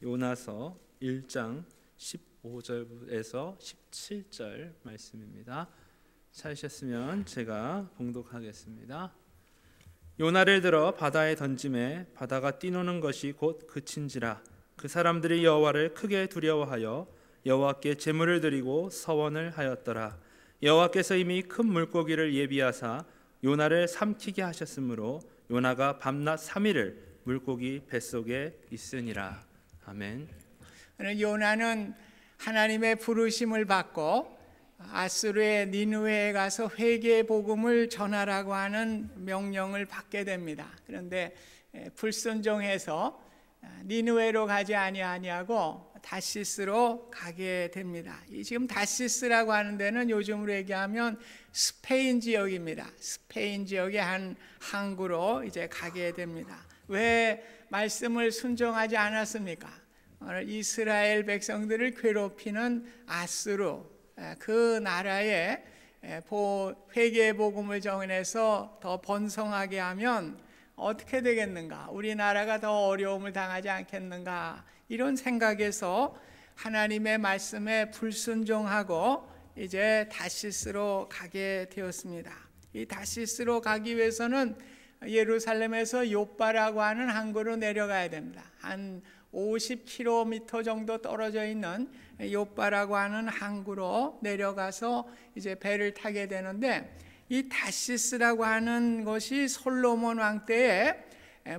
요나서 1장 15절에서 17절 말씀입니다. 찾으셨으면 제가 봉독하겠습니다. 요나를 들어 바다에 던짐에 바다가 뛰노는 것이 곧 그친지라. 그 사람들이 여호와를 크게 두려워하여 여호와께 제물을 드리고 서원을 하였더라. 여호와께서 이미 큰 물고기를 예비하사 요나를 삼키게 하셨으므로 요나가 밤낮 3일을 물고기 뱃속에 있으니라. 아멘. 요나는 하나님의 부르심을 받고 아수르의 니느웨에 가서 회개 복음을 전하라고 하는 명령을 받게 됩니다. 그런데 불순종해서 니느웨로 가지 아니하고 다시스로 가게 됩니다. 지금 다시스라고 하는 데는 요즘으로 얘기하면 스페인 지역입니다. 스페인 지역의 한 항구로 이제 가게 됩니다. 왜 말씀을 순종하지 않았습니까? 이스라엘 백성들을 괴롭히는 아수르, 그 나라에 회개 복음을 전해서 더 번성하게 하면 어떻게 되겠는가? 우리나라가 더 어려움을 당하지 않겠는가? 이런 생각에서 하나님의 말씀에 불순종하고 이제 다시스로 가게 되었습니다. 이 다시스로 가기 위해서는 예루살렘에서 욥바라고 하는 항구로 내려가야 됩니다. 한 50km 정도 떨어져 있는 욥바라고 하는 항구로 내려가서 이제 배를 타게 되는데, 이 다시스라고 하는 것이 솔로몬 왕 때에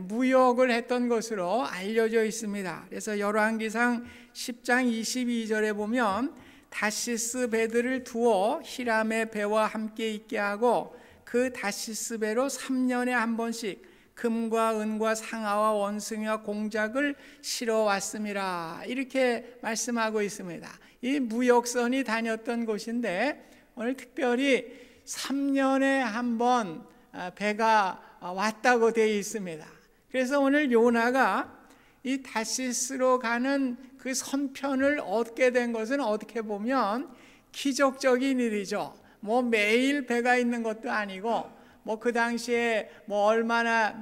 무역을 했던 것으로 알려져 있습니다. 그래서 열왕기상 10장 22절에 보면 다시스 배들을 두어 히람의 배와 함께 있게 하고 그 다시스 배로 3년에 한 번씩 금과 은과 상아와 원숭이와 공작을 실어 왔음이라, 이렇게 말씀하고 있습니다. 이 무역선이 다녔던 곳인데 오늘 특별히 3년에 한 번 배가 왔다고 되어 있습니다. 그래서 오늘 요나가 이 다시스로 가는 그 선편을 얻게 된 것은 어떻게 보면 기적적인 일이죠. 뭐 매일 배가 있는 것도 아니고 뭐 그 당시에 뭐 얼마나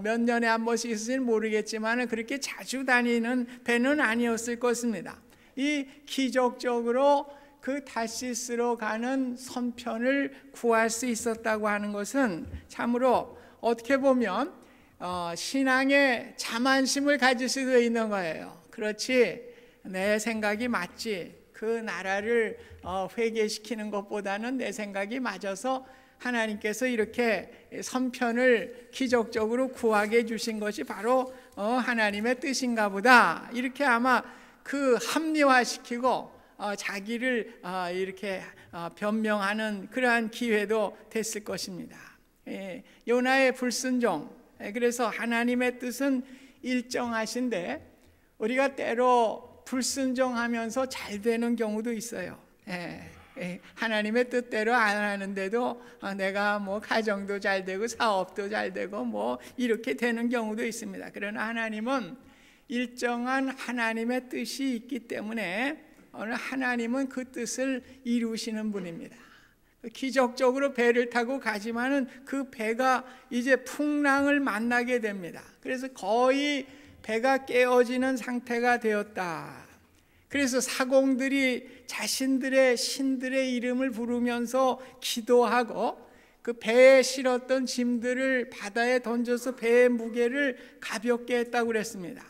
몇 년에 한 번씩 있을지는 모르겠지만 그렇게 자주 다니는 배는 아니었을 것입니다. 이 기적적으로 그 다시스로 가는 선편을 구할 수 있었다고 하는 것은 참으로 어떻게 보면 신앙의 자만심을 가질 수도 있는 거예요. 그렇지, 내 생각이 맞지, 그 나라를 회개시키는 것보다는 내 생각이 맞아서 하나님께서 이렇게 선편을 기적적으로 구하게 해주신 것이 바로 하나님의 뜻인가 보다, 이렇게 아마 그 합리화시키고 자기를 이렇게 변명하는 그러한 기회도 됐을 것입니다. 요나의 불순종, 그래서 하나님의 뜻은 일정하신데 우리가 때로 불순종하면서 잘 되는 경우도 있어요. 하나님의 뜻대로 안 하는데도 내가 뭐 가정도 잘 되고 사업도 잘 되고 뭐 이렇게 되는 경우도 있습니다. 그러나 하나님은 일정한 하나님의 뜻이 있기 때문에 오늘 하나님은 그 뜻을 이루시는 분입니다. 기적적으로 배를 타고 가지만은 그 배가 이제 풍랑을 만나게 됩니다. 그래서 거의 배가 깨어지는 상태가 되었다. 그래서 사공들이 자신들의 신들의 이름을 부르면서 기도하고 그 배에 실었던 짐들을 바다에 던져서 배의 무게를 가볍게 했다고 그랬습니다.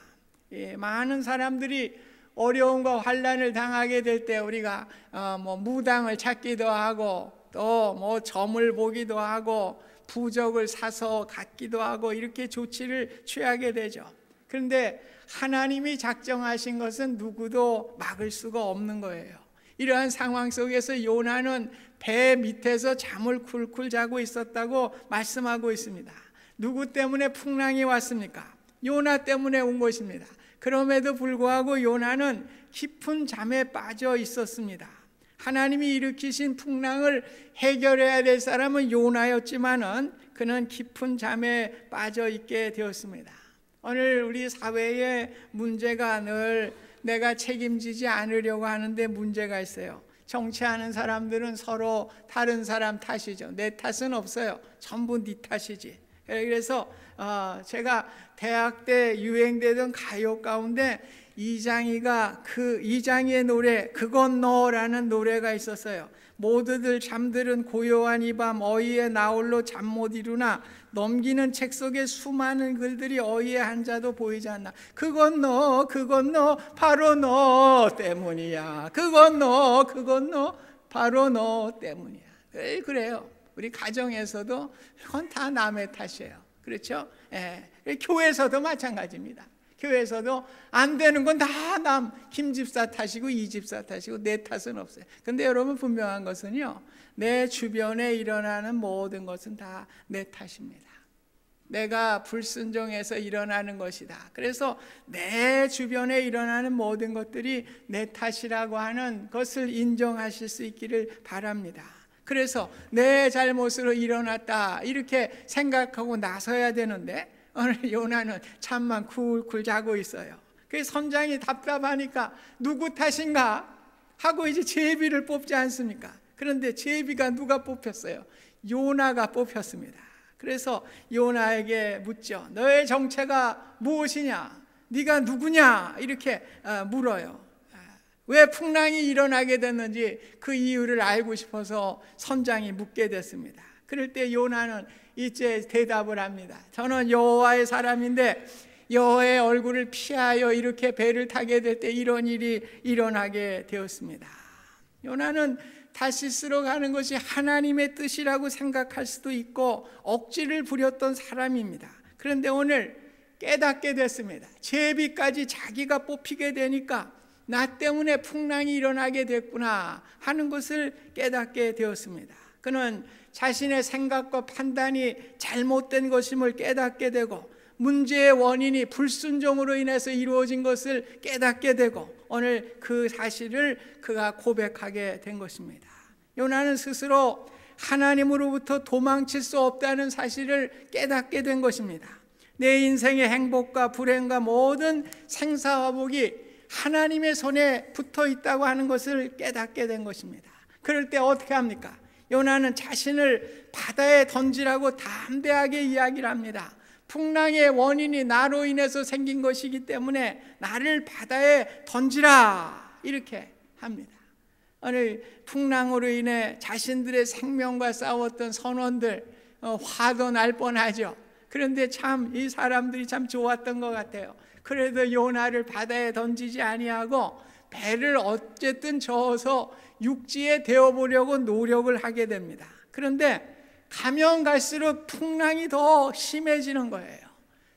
많은 사람들이 어려움과 환난을 당하게 될 때 우리가 뭐 무당을 찾기도 하고 또 뭐 점을 보기도 하고 부적을 사서 갖기도 하고 이렇게 조치를 취하게 되죠. 그런데 하나님이 작정하신 것은 누구도 막을 수가 없는 거예요. 이러한 상황 속에서 요나는 배 밑에서 잠을 쿨쿨 자고 있었다고 말씀하고 있습니다. 누구 때문에 풍랑이 왔습니까? 요나 때문에 온 것입니다. 그럼에도 불구하고 요나는 깊은 잠에 빠져 있었습니다. 하나님이 일으키신 풍랑을 해결해야 될 사람은 요나였지만은 그는 깊은 잠에 빠져 있게 되었습니다. 오늘 우리 사회의 문제가 늘 내가 책임지지 않으려고 하는데 문제가 있어요. 정치하는 사람들은 서로 다른 사람 탓이죠. 내 탓은 없어요. 전부 네 탓이지. 그래서 제가 대학 때 유행되던 가요 가운데 이장희의 노래 그건 너라는 노래가 있었어요. 모두들 잠들은 고요한 이 밤 어이의 나홀로 잠 못 이루나 넘기는 책 속에 수많은 글들이 어이의 한자도 보이지 않나. 그건 너 바로 너 때문이야. 그건 너 바로 너 때문이야. 늘 그래요. 우리 가정에서도 그건 다 남의 탓이에요. 그렇죠? 예. 교회에서도 마찬가지입니다. 교회에서도 안 되는 건 다 김 집사 탓이고 이 집사 탓이고 내 탓은 없어요. 근데 여러분 분명한 것은요, 내 주변에 일어나는 모든 것은 다 내 탓입니다. 내가 불순종해서 일어나는 것이다. 그래서 내 주변에 일어나는 모든 것들이 내 탓이라고 하는 것을 인정하실 수 있기를 바랍니다. 그래서 내 잘못으로 일어났다 이렇게 생각하고 나서야 되는데 오늘 요나는 잠만 쿨쿨 자고 있어요. 그 선장이 답답하니까 누구 탓인가 하고 이제 제비를 뽑지 않습니까? 그런데 제비가 누가 뽑혔어요? 요나가 뽑혔습니다. 그래서 요나에게 묻죠. 너의 정체가 무엇이냐? 네가 누구냐? 이렇게 물어요. 왜 풍랑이 일어나게 됐는지 그 이유를 알고 싶어서 선장이 묻게 됐습니다. 그럴 때 요나는 이제 대답을 합니다. 저는 여호와의 사람인데 여호와의 얼굴을 피하여 이렇게 배를 타게 될 때 이런 일이 일어나게 되었습니다. 요나는 다시스로 가는 것이 하나님의 뜻이라고 생각할 수도 있고 억지를 부렸던 사람입니다. 그런데 오늘 깨닫게 됐습니다. 제비까지 자기가 뽑히게 되니까 나 때문에 풍랑이 일어나게 됐구나 하는 것을 깨닫게 되었습니다. 그는 자신의 생각과 판단이 잘못된 것임을 깨닫게 되고 문제의 원인이 불순종으로 인해서 이루어진 것을 깨닫게 되고 오늘 그 사실을 그가 고백하게 된 것입니다. 요나는 스스로 하나님으로부터 도망칠 수 없다는 사실을 깨닫게 된 것입니다. 내 인생의 행복과 불행과 모든 생사화복이 하나님의 손에 붙어 있다고 하는 것을 깨닫게 된 것입니다. 그럴 때 어떻게 합니까? 요나는 자신을 바다에 던지라고 담대하게 이야기를 합니다. 풍랑의 원인이 나로 인해서 생긴 것이기 때문에 나를 바다에 던지라 이렇게 합니다. 오늘 풍랑으로 인해 자신들의 생명과 싸웠던 선원들 화도 날 뻔하죠. 그런데 참 이 사람들이 참 좋았던 것 같아요. 그래도 요나를 바다에 던지지 아니하고 배를 어쨌든 저어서 육지에 대어보려고 노력을 하게 됩니다. 그런데 가면 갈수록 풍랑이 더 심해지는 거예요.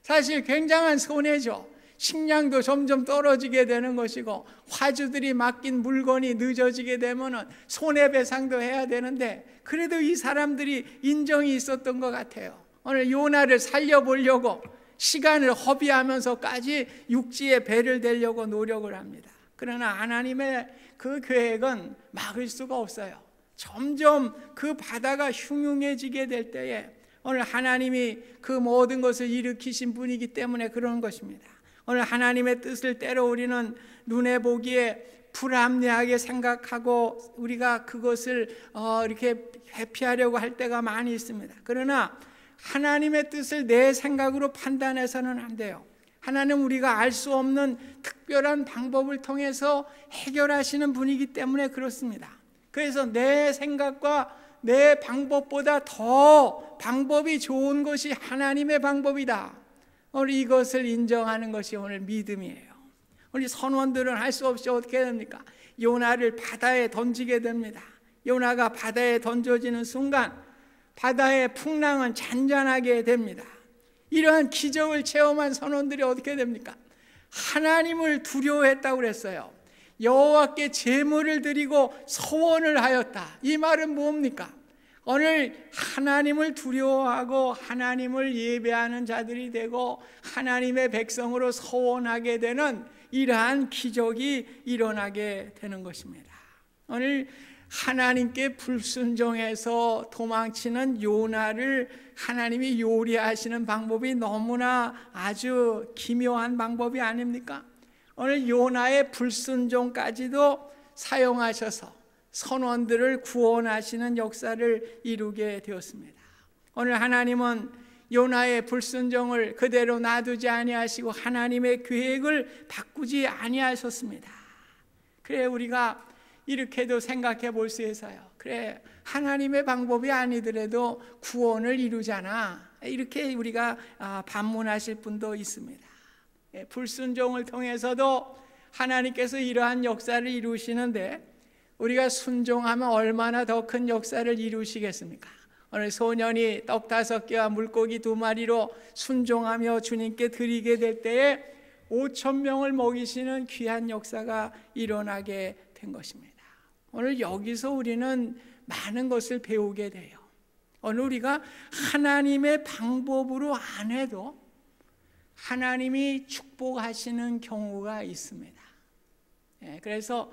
사실 굉장한 손해죠. 식량도 점점 떨어지게 되는 것이고 화주들이 맡긴 물건이 늦어지게 되면 손해배상도 해야 되는데 그래도 이 사람들이 인정이 있었던 것 같아요. 오늘 요나를 살려보려고 시간을 허비하면서까지 육지에 배를 대려고 노력을 합니다. 그러나 하나님의 그 계획은 막을 수가 없어요. 점점 그 바다가 흉흉해지게 될 때에 오늘 하나님이 그 모든 것을 일으키신 분이기 때문에 그런 것입니다. 오늘 하나님의 뜻을 때로 우리는 눈에 보기에 불합리하게 생각하고 우리가 그것을 이렇게 회피하려고 할 때가 많이 있습니다. 그러나 하나님의 뜻을 내 생각으로 판단해서는 안 돼요. 하나님 우리가 알 수 없는 특별한 방법을 통해서 해결하시는 분이기 때문에 그렇습니다. 그래서 내 생각과 내 방법보다 더 방법이 좋은 것이 하나님의 방법이다. 오늘 이것을 인정하는 것이 오늘 믿음이에요. 우리 선원들은 할 수 없이 어떻게 됩니까? 요나를 바다에 던지게 됩니다. 요나가 바다에 던져지는 순간 바다의 풍랑은 잔잔하게 됩니다. 이러한 기적을 체험한 선원들이 어떻게 됩니까? 하나님을 두려워했다고 그랬어요. 여호와께 제물을 드리고 소원을 하였다. 이 말은 뭡니까? 오늘 하나님을 두려워하고 하나님을 예배하는 자들이 되고 하나님의 백성으로 소원하게 되는 이러한 기적이 일어나게 되는 것입니다. 오늘 하나님께 불순종해서 도망치는 요나를 하나님이 요리하시는 방법이 너무나 아주 기묘한 방법이 아닙니까? 오늘 요나의 불순종까지도 사용하셔서 선원들을 구원하시는 역사를 이루게 되었습니다. 오늘 하나님은 요나의 불순종을 그대로 놔두지 아니하시고 하나님의 계획을 바꾸지 아니하셨습니다. 그래, 우리가 이렇게도 생각해 볼 수 있어요. 그래, 하나님의 방법이 아니더라도 구원을 이루잖아. 이렇게 우리가 반문하실 분도 있습니다. 불순종을 통해서도 하나님께서 이러한 역사를 이루시는데 우리가 순종하면 얼마나 더 큰 역사를 이루시겠습니까? 오늘 소년이 떡 5개와 물고기 2마리로 순종하며 주님께 드리게 될 때에 5,000명을 먹이시는 귀한 역사가 일어나게 된 것입니다. 오늘 여기서 우리는 많은 것을 배우게 돼요. 오늘 우리가 하나님의 방법으로 안 해도 하나님이 축복하시는 경우가 있습니다. 그래서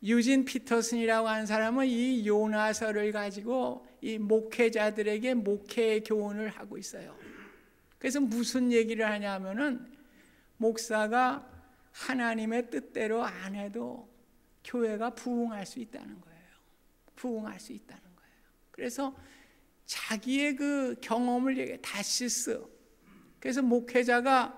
유진 피터슨이라고 하는 사람은 이 요나서를 가지고 이 목회자들에게 목회의 교훈을 하고 있어요. 그래서 무슨 얘기를 하냐면은 목사가 하나님의 뜻대로 안 해도 교회가 부흥할 수 있다는 거예요. 부흥할 수 있다는 거예요. 그래서 자기의 그 경험을 얘기해. 다시스. 그래서 목회자가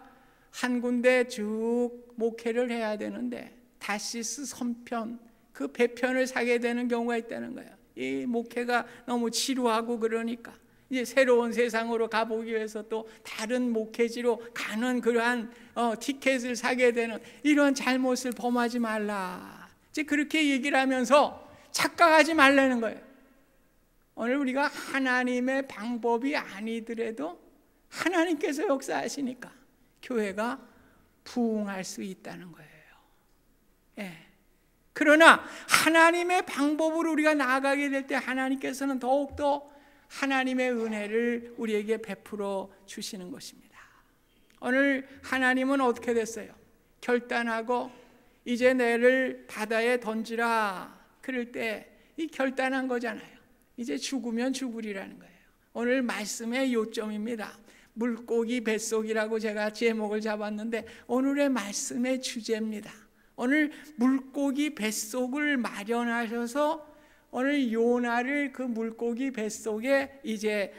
한 군데 쭉 목회를 해야 되는데 다시스 선편, 그 배편을 사게 되는 경우가 있다는 거예요. 이 목회가 너무 지루하고 그러니까 이제 새로운 세상으로 가보기 위해서 또 다른 목회지로 가는 그러한 티켓을 사게 되는 이런 잘못을 범하지 말라. 이제 그렇게 얘기를 하면서 착각하지 말라는 거예요. 오늘 우리가 하나님의 방법이 아니더라도 하나님께서 역사하시니까 교회가 부흥할 수 있다는 거예요. 예. 그러나 하나님의 방법으로 우리가 나아가게 될 때 하나님께서는 더욱더 하나님의 은혜를 우리에게 베풀어 주시는 것입니다. 오늘 하나님은 어떻게 됐어요? 결단하고 이제 내를 바다에 던지라. 그럴 때 이 결단한 거잖아요. 이제 죽으면 죽으리라는 거예요. 오늘 말씀의 요점입니다. 물고기 뱃속이라고 제가 제목을 잡았는데 오늘의 말씀의 주제입니다. 오늘 물고기 뱃속을 마련하셔서 오늘 요나를 그 물고기 뱃속에 이제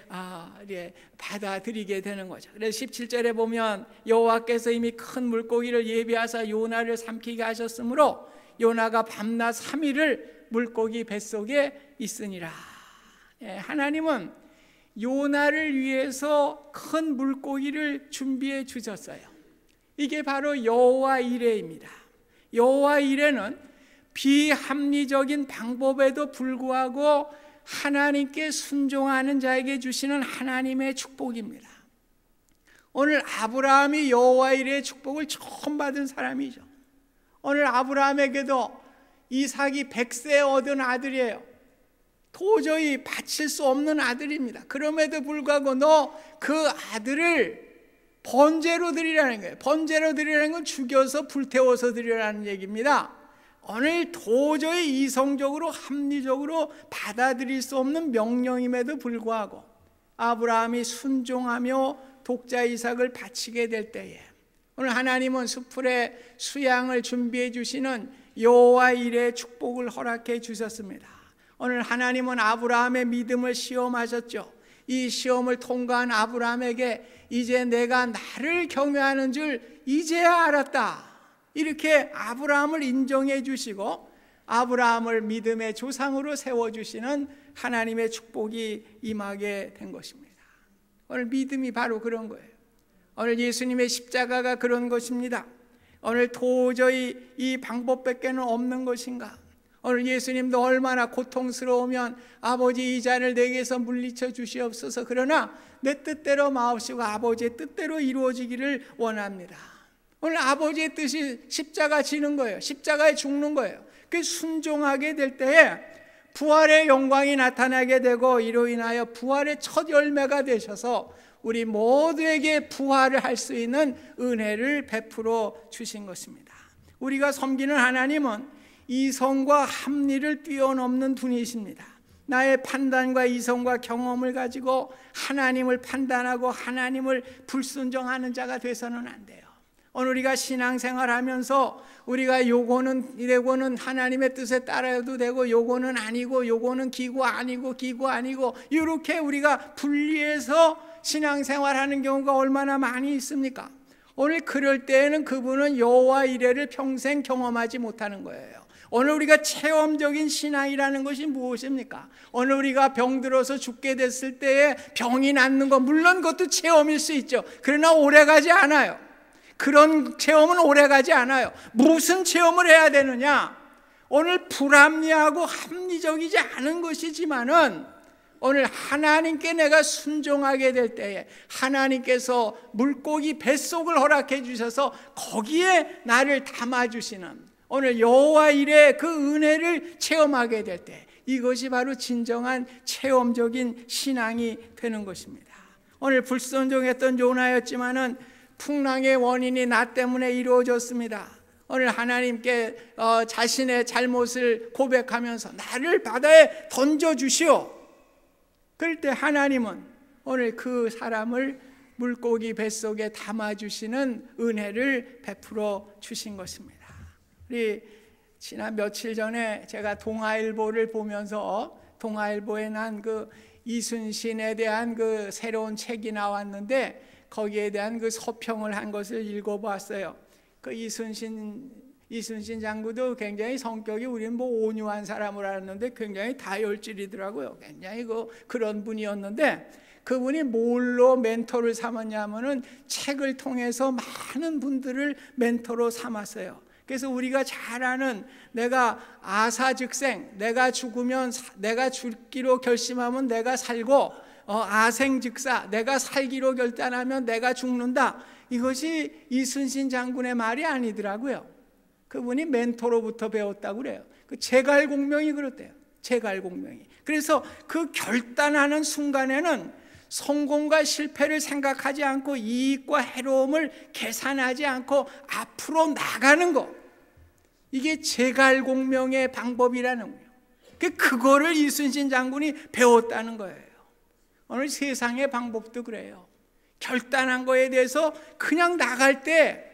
받아들이게 되는 거죠. 그래서 17절에 보면 여호와께서 이미 큰 물고기를 예비하사 요나를 삼키게 하셨으므로 요나가 밤낮 3일을 물고기 뱃속에 있으니라. 하나님은 요나를 위해서 큰 물고기를 준비해 주셨어요. 이게 바로 여호와 이레입니다. 여호와 이레는 비합리적인 방법에도 불구하고 하나님께 순종하는 자에게 주시는 하나님의 축복입니다. 오늘 아브라함이 여호와 이레의 축복을 처음 받은 사람이죠. 오늘 아브라함에게도 이삭이 100세 얻은 아들이에요. 도저히 바칠 수 없는 아들입니다. 그럼에도 불구하고 너 그 아들을 번제로 드리라는 거예요. 번제로 드리라는 건 죽여서 불태워서 드리라는 얘기입니다. 오늘 도저히 이성적으로 합리적으로 받아들일 수 없는 명령임에도 불구하고 아브라함이 순종하며 독자 이삭을 바치게 될 때에 오늘 하나님은 수풀의 수양을 준비해 주시는 여호와 이레의 축복을 허락해 주셨습니다. 오늘 하나님은 아브라함의 믿음을 시험하셨죠. 이 시험을 통과한 아브라함에게 이제 내가 나를 경외하는 줄 이제야 알았다. 이렇게 아브라함을 인정해 주시고 아브라함을 믿음의 조상으로 세워주시는 하나님의 축복이 임하게 된 것입니다. 오늘 믿음이 바로 그런 거예요. 오늘 예수님의 십자가가 그런 것입니다. 오늘 도저히 이 방법밖에는 없는 것인가? 오늘 예수님도 얼마나 고통스러우면 아버지 이 잔을 내게서 물리쳐 주시옵소서. 그러나 내 뜻대로 마옵시고 아버지의 뜻대로 이루어지기를 원합니다. 오늘 아버지의 뜻이 십자가 지는 거예요. 십자가에 죽는 거예요. 그 순종하게 될 때에 부활의 영광이 나타나게 되고 이로 인하여 부활의 첫 열매가 되셔서 우리 모두에게 부활을 할 수 있는 은혜를 베풀어 주신 것입니다. 우리가 섬기는 하나님은 이성과 합리를 뛰어넘는 분이십니다. 나의 판단과 이성과 경험을 가지고 하나님을 판단하고 하나님을 불순종하는 자가 돼서는 안 돼요. 오늘 우리가 신앙생활하면서 우리가 요거는 하나님의 뜻에 따라도 되고 요거는 아니고 요거는 기구 아니고 이렇게 우리가 분리해서 신앙생활하는 경우가 얼마나 많이 있습니까? 오늘 그럴 때에는 그분은 여호와 이레를 평생 경험하지 못하는 거예요. 오늘 우리가 체험적인 신앙이라는 것이 무엇입니까? 오늘 우리가 병들어서 죽게 됐을 때에 병이 낫는 것, 물론 그것도 체험일 수 있죠. 그러나 오래가지 않아요. 그런 체험은 오래가지 않아요. 무슨 체험을 해야 되느냐? 오늘 불합리하고 합리적이지 않은 것이지만은 오늘 하나님께 내가 순종하게 될 때에 하나님께서 물고기 뱃속을 허락해 주셔서 거기에 나를 담아주시는 오늘 여호와 이레의 그 은혜를 체험하게 될 때, 이것이 바로 진정한 체험적인 신앙이 되는 것입니다. 오늘 불순종했던 요나였지만은 풍랑의 원인이 나 때문에 이루어졌습니다. 오늘 하나님께 자신의 잘못을 고백하면서 나를 바다에 던져주시오. 그럴 때 하나님은 오늘 그 사람을 물고기 뱃속에 담아주시는 은혜를 베풀어 주신 것입니다. 우리 지난 며칠 전에 제가 동아일보를 보면서 동아일보에 난 그 이순신에 대한 그 새로운 책이 나왔는데 거기에 대한 그 서평을 한 것을 읽어봤어요. 그 이순신 장군도 굉장히 성격이 우리는 뭐 온유한 사람을 알았는데 굉장히 다혈질이더라고요. 굉장히 그런 분이었는데 그분이 뭘로 멘토를 삼았냐면은 책을 통해서 많은 분들을 멘토로 삼았어요. 그래서 우리가 잘 아는 내가 아사즉생, 내가 죽으면 내가 죽기로 결심하면 내가 살고 아생즉사, 내가 살기로 결단하면 내가 죽는다. 이것이 이순신 장군의 말이 아니더라고요. 그분이 멘토로부터 배웠다고 그래요. 그 제갈공명이 그렇대요. 제갈공명이. 그래서 그 결단하는 순간에는 성공과 실패를 생각하지 않고 이익과 해로움을 계산하지 않고 앞으로 나가는 것, 이게 제갈공명의 방법이라는 거예요. 그거를 이순신 장군이 배웠다는 거예요. 오늘 세상의 방법도 그래요. 결단한 거에 대해서 그냥 나갈 때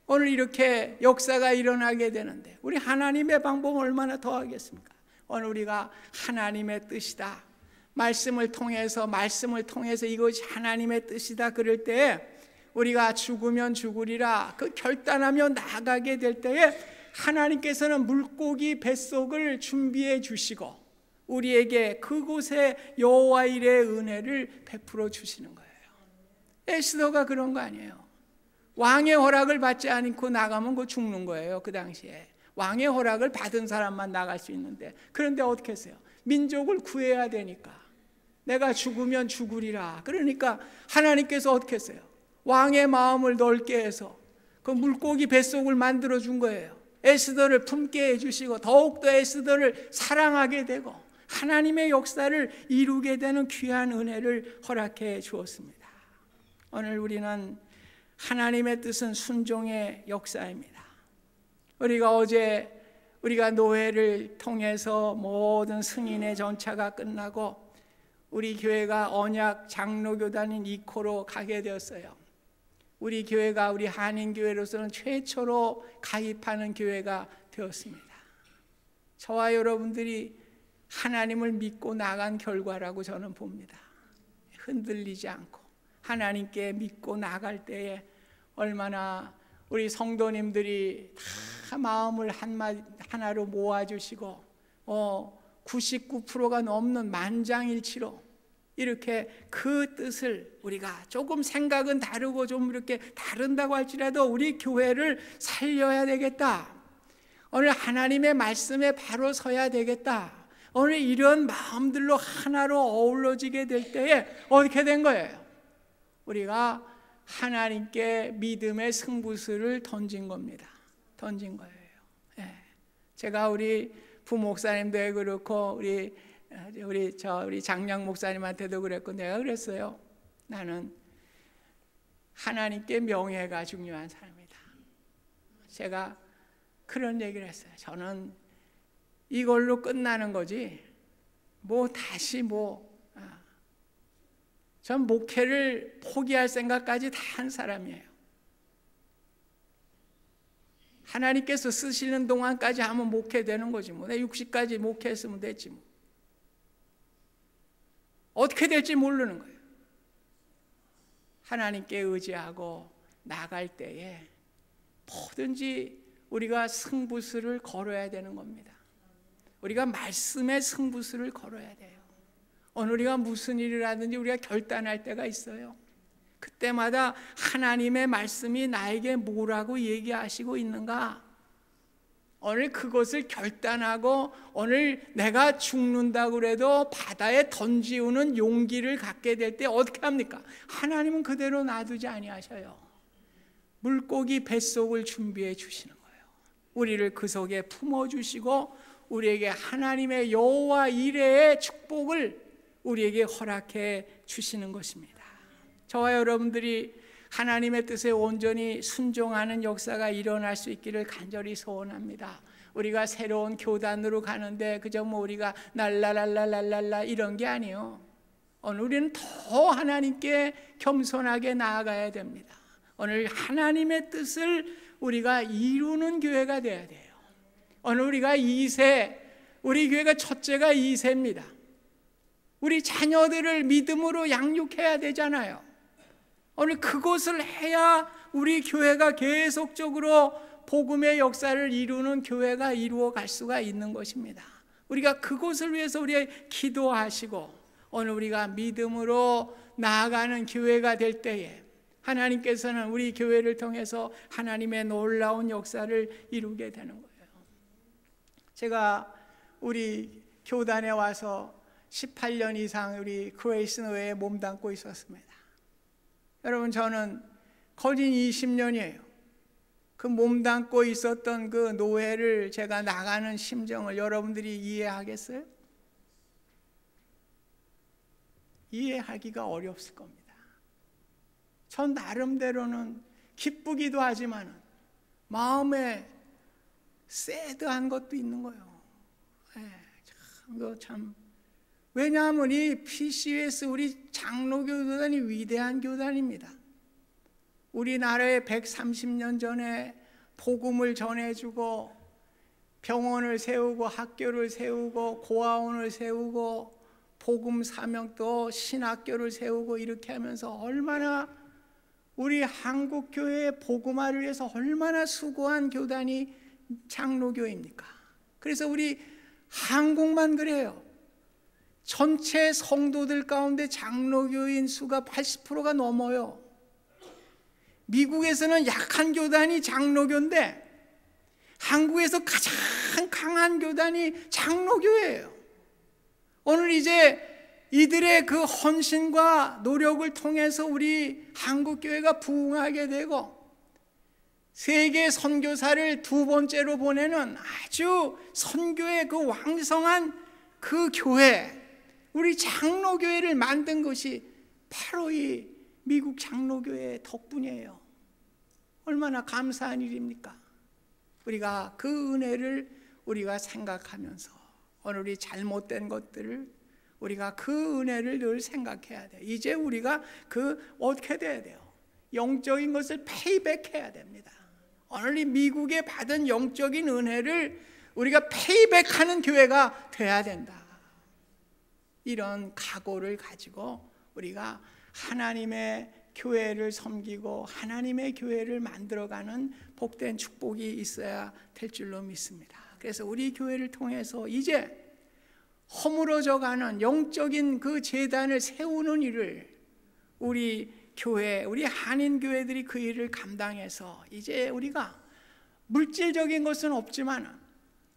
오늘 이렇게 역사가 일어나게 되는데, 우리 하나님의 방법은 얼마나 더 하겠습니까? 오늘 우리가 하나님의 뜻이다, 말씀을 통해서 이것이 하나님의 뜻이다 그럴 때 우리가 죽으면 죽으리라 그 결단하며 나가게 될 때에 하나님께서는 물고기 뱃속을 준비해 주시고 우리에게 그곳에 여호와 이레의 은혜를 베풀어 주시는 거예요. 에스더가 그런 거 아니에요. 왕의 허락을 받지 않고 나가면 그거 죽는 거예요. 그 당시에 왕의 허락을 받은 사람만 나갈 수 있는데, 그런데 어떻게 했어요? 민족을 구해야 되니까 내가 죽으면 죽으리라. 그러니까 하나님께서 어떻게 했어요? 왕의 마음을 넓게 해서 그 물고기 뱃속을 만들어 준 거예요. 에스더를 품게 해주시고 더욱더 에스더를 사랑하게 되고 하나님의 역사를 이루게 되는 귀한 은혜를 허락해 주었습니다. 오늘 우리는 하나님의 뜻은 순종의 역사입니다. 우리가 노회를 통해서 모든 승인의 전차가 끝나고 우리 교회가 언약 장로교단인 이코로 가게 되었어요. 우리 교회가 우리 한인교회로서는 최초로 가입하는 교회가 되었습니다. 저와 여러분들이 하나님을 믿고 나간 결과라고 저는 봅니다. 흔들리지 않고 하나님께 믿고 나갈 때에 얼마나 우리 성도님들이 다 마음을 하나로 모아주시고 99%가 넘는 만장일치로 이렇게 그 뜻을 우리가 조금 생각은 다르고 좀 이렇게 다른다고 할지라도 우리 교회를 살려야 되겠다. 오늘 하나님의 말씀에 바로 서야 되겠다. 오늘 이런 마음들로 하나로 어우러지게 될 때에 어떻게 된 거예요? 우리가 하나님께 믿음의 승부수를 던진 겁니다. 던진 거예요. 제가 우리 부목사님도 그렇고 우리 장량 목사님한테도 그랬고 내가 그랬어요. 나는 하나님께 명예가 중요한 사람이다. 제가 그런 얘기를 했어요. 저는 이걸로 끝나는 거지 전 목회를 포기할 생각까지 다 한 사람이에요. 하나님께서 쓰시는 동안까지 하면 목회되는 거지 뭐. 내 60까지 목회했으면 됐지 뭐. 어떻게 될지 모르는 거예요. 하나님께 의지하고 나갈 때에 뭐든지 우리가 승부수를 걸어야 되는 겁니다. 우리가 말씀의 승부수를 걸어야 돼요. 오늘 우리가 무슨 일을 하든지 우리가 결단할 때가 있어요. 그때마다 하나님의 말씀이 나에게 뭐라고 얘기하시고 있는가? 오늘 그것을 결단하고 오늘 내가 죽는다고 그래도 바다에 던지우는 용기를 갖게 될 때 어떻게 합니까? 하나님은 그대로 놔두지 아니하셔요. 물고기 뱃속을 준비해 주시는 거예요. 우리를 그 속에 품어주시고 우리에게 하나님의 여호와 이레의 축복을 우리에게 허락해 주시는 것입니다. 저와 여러분들이 하나님의 뜻에 온전히 순종하는 역사가 일어날 수 있기를 간절히 소원합니다. 우리가 새로운 교단으로 가는데 그저 뭐 우리가 날라랄라랄랄라 이런 게 아니에요. 오늘 우리는 더 하나님께 겸손하게 나아가야 됩니다. 오늘 하나님의 뜻을 우리가 이루는 교회가 돼야 돼요. 오늘 우리가 2세, 우리 교회가 첫째가 2세입니다. 우리 자녀들을 믿음으로 양육해야 되잖아요. 오늘 그것을 해야 우리 교회가 계속적으로 복음의 역사를 이루는 교회가 이루어갈 수가 있는 것입니다. 우리가 그것을 위해서 우리가 기도하시고 오늘 우리가 믿음으로 나아가는 교회가 될 때에 하나님께서는 우리 교회를 통해서 하나님의 놀라운 역사를 이루게 되는 거예요. 제가 우리 교단에 와서 18년 이상 우리 크레이슨 회에 몸담고 있었습니다. 여러분, 저는 거진 20년이에요. 그 몸담고 있었던 그 노회를 제가 나가는 심정을 여러분들이 이해하겠어요? 이해하기가 어렵을 겁니다. 전 나름대로는 기쁘기도 하지만 마음에 새드한 것도 있는 거예요. 참. 왜냐하면 이 PCUS 우리 장로교단이 위대한 교단입니다. 우리나라에 130년 전에 복음을 전해주고 병원을 세우고 학교를 세우고 고아원을 세우고 복음 사명도 신학교를 세우고 이렇게 하면서 얼마나 우리 한국교회의 복음화를 위해서 얼마나 수고한 교단이 장로교회입니까? 그래서 우리 한국만 그래요. 전체 성도들 가운데 장로교인 수가 80%가 넘어요. 미국에서는 약한 교단이 장로교인데 한국에서 가장 강한 교단이 장로교회예요. 오늘 이제 이들의 그 헌신과 노력을 통해서 우리 한국교회가 부흥하게 되고 세계 선교사를 두 번째로 보내는 아주 선교의 그 왕성한 그 교회, 우리 장로교회를 만든 것이 바로 이 미국 장로교회 덕분이에요. 얼마나 감사한 일입니까? 우리가 그 은혜를 우리가 생각하면서 오늘 우리 잘못된 것들을 우리가 그 은혜를 늘 생각해야 돼요. 이제 우리가 어떻게 돼야 돼요? 영적인 것을 페이백해야 됩니다. 오늘 이 미국에 받은 영적인 은혜를 우리가 페이백하는 교회가 돼야 된다. 이런 각오를 가지고 우리가 하나님의 교회를 섬기고 하나님의 교회를 만들어가는 복된 축복이 있어야 될 줄로 믿습니다. 그래서 우리 교회를 통해서 이제 허물어져가는 영적인 그 제단을 세우는 일을 우리 교회, 우리 한인교회들이 그 일을 감당해서 이제 우리가 물질적인 것은 없지만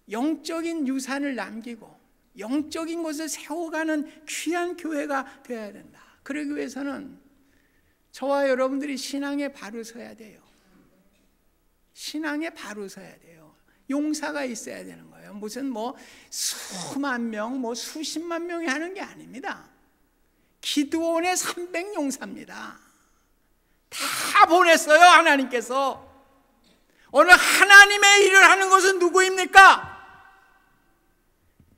영적인 유산을 남기고 영적인 것을 세워가는 귀한 교회가 되어야 된다. 그러기 위해서는 저와 여러분들이 신앙에 바로 서야 돼요. 신앙에 바로 서야 돼요. 용사가 있어야 되는 거예요. 무슨 수만 명, 수십만 명이 하는 게 아닙니다. 기드온의 300용사입니다. 다 보냈어요, 하나님께서. 오늘 하나님의 일을 하는 것은 누구입니까?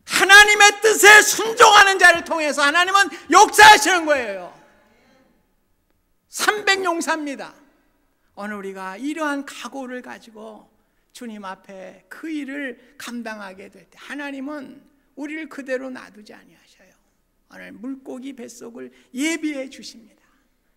하나님의 뜻에 순종하는 자를 통해서 하나님은 역사하시는 거예요. 300용사입니다. 오늘 우리가 이러한 각오를 가지고 주님 앞에 그 일을 감당하게 될 때 하나님은 우리를 그대로 놔두지 아니하셔요. 오늘 물고기 뱃속을 예비해 주십니다.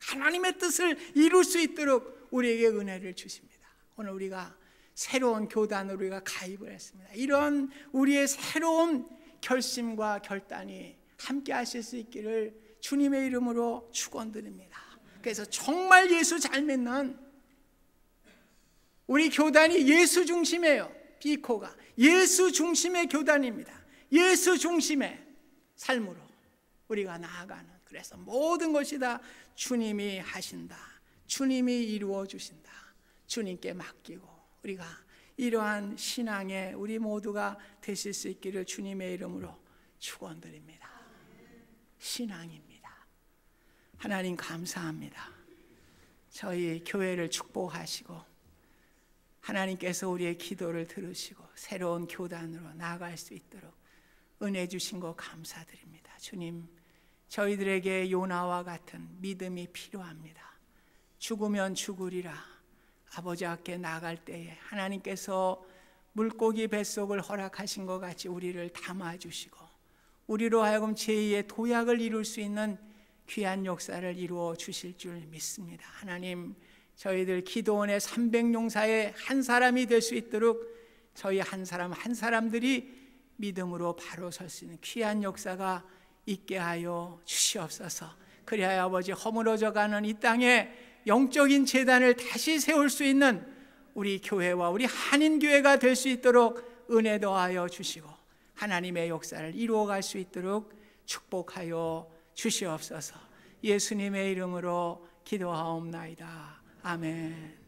하나님의 뜻을 이룰 수 있도록 우리에게 은혜를 주십니다. 오늘 우리가 새로운 교단으로 우리가 가입을 했습니다. 이런 우리의 새로운 결심과 결단이 함께 하실 수 있기를 주님의 이름으로 축원드립니다. 그래서 정말 예수 잘 믿는 우리 교단이 예수 중심이에요. 비코가 예수 중심의 교단입니다. 예수 중심의 삶으로 우리가 나아가는, 그래서 모든 것이 다 주님이 하신다, 주님이 이루어 주신다, 주님께 맡기고 우리가 이러한 신앙에 우리 모두가 되실 수 있기를 주님의 이름으로 축원드립니다. 신앙입니다. 하나님 감사합니다. 저희 교회를 축복하시고 하나님께서 우리의 기도를 들으시고 새로운 교단으로 나아갈 수 있도록 은혜 주신 거 감사드립니다. 주님, 저희들에게 요나와 같은 믿음이 필요합니다. 죽으면 죽으리라. 아버지 앞에 나갈 때에 하나님께서 물고기 뱃속을 허락하신 것 같이 우리를 담아주시고 우리로 하여금 제2의 도약을 이룰 수 있는 귀한 역사를 이루어 주실 줄 믿습니다. 하나님, 저희들 기도원의 300용사의 한 사람이 될 수 있도록 저희 한 사람 한 사람들이 믿음으로 바로 설 수 있는 귀한 역사가 있게 하여 주시옵소서. 그리하여 아버지, 허물어져가는 이 땅에 영적인 재단을 다시 세울 수 있는 우리 교회와 우리 한인교회가 될 수 있도록 은혜 더하여 주시고 하나님의 역사를 이루어갈 수 있도록 축복하여 주시옵소서. 예수님의 이름으로 기도하옵나이다. 아멘.